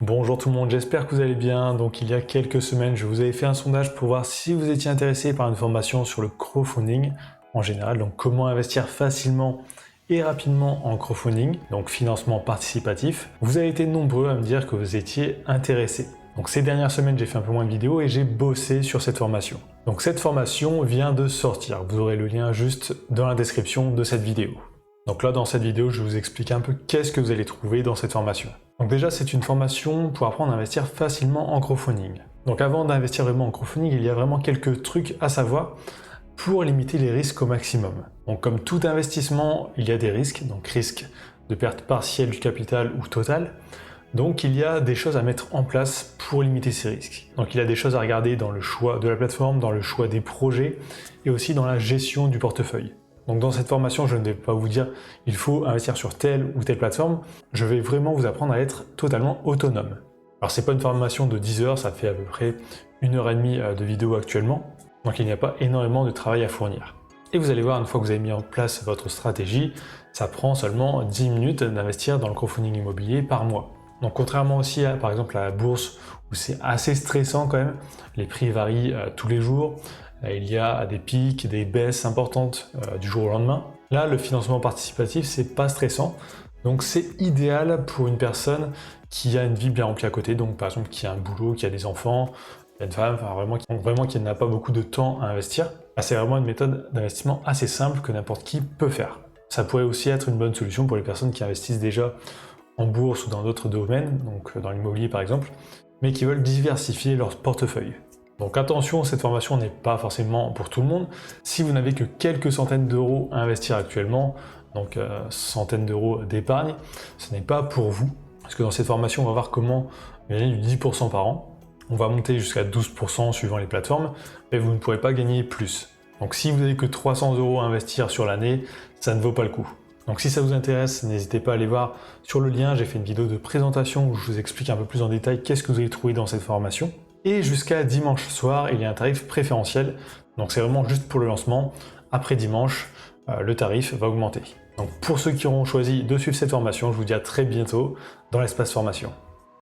Bonjour tout le monde, j'espère que vous allez bien. Donc il y a quelques semaines, je vous avais fait un sondage pour voir si vous étiez intéressé par une formation sur le crowdfunding en général, donc comment investir facilement et rapidement en crowdfunding, donc financement participatif. Vous avez été nombreux à me dire que vous étiez intéressés. Donc ces dernières semaines, j'ai fait un peu moins de vidéos et j'ai bossé sur cette formation. Donc cette formation vient de sortir, vous aurez le lien juste dans la description de cette vidéo. Donc là, dans cette vidéo, je vais vous expliquer un peu qu'est-ce que vous allez trouver dans cette formation. Donc déjà, c'est une formation pour apprendre à investir facilement en crowdfunding. Donc avant d'investir vraiment en crowdfunding, il y a vraiment quelques trucs à savoir pour limiter les risques au maximum. Donc comme tout investissement, il y a des risques, donc risque de perte partielle du capital ou totale. Donc il y a des choses à mettre en place pour limiter ces risques. Donc il y a des choses à regarder dans le choix de la plateforme, dans le choix des projets et aussi dans la gestion du portefeuille. Donc dans cette formation, je ne vais pas vous dire il faut investir sur telle ou telle plateforme, je vais vraiment vous apprendre à être totalement autonome. Alors c'est pas une formation de 10 heures, ça fait à peu près 1h30 de vidéo actuellement, donc il n'y a pas énormément de travail à fournir. Et vous allez voir, une fois que vous avez mis en place votre stratégie, ça prend seulement 10 minutes d'investir dans le crowdfunding immobilier par mois. Donc contrairement aussi à, par exemple, à la bourse, où c'est assez stressant quand même, les prix varient tous les jours, il y a des pics, des baisses importantes du jour au lendemain. Là, le financement participatif, c'est pas stressant, donc c'est idéal pour une personne qui a une vie bien remplie à côté, donc par exemple qui a un boulot, qui a des enfants, qui a une femme, enfin vraiment qui n'a pas beaucoup de temps à investir. Là, c'est vraiment une méthode d'investissement assez simple que n'importe qui peut faire. Ça pourrait aussi être une bonne solution pour les personnes qui investissent déjà en bourse ou dans d'autres domaines, donc dans l'immobilier par exemple, mais qui veulent diversifier leur portefeuille. Donc attention, cette formation n'est pas forcément pour tout le monde. Si vous n'avez que quelques centaines d'euros à investir actuellement, donc centaines d'euros d'épargne, ce n'est pas pour vous. Parce que dans cette formation, on va voir comment gagner du 10% par an. On va monter jusqu'à 12% suivant les plateformes, mais vous ne pourrez pas gagner plus. Donc si vous n'avez que 300 euros à investir sur l'année, ça ne vaut pas le coup. Donc si ça vous intéresse, n'hésitez pas à aller voir sur le lien, j'ai fait une vidéo de présentation où je vous explique un peu plus en détail qu'est-ce que vous allez trouver dans cette formation. Et jusqu'à dimanche soir, il y a un tarif préférentiel, donc c'est vraiment juste pour le lancement. Après dimanche, le tarif va augmenter. Donc pour ceux qui auront choisi de suivre cette formation, je vous dis à très bientôt dans l'espace formation.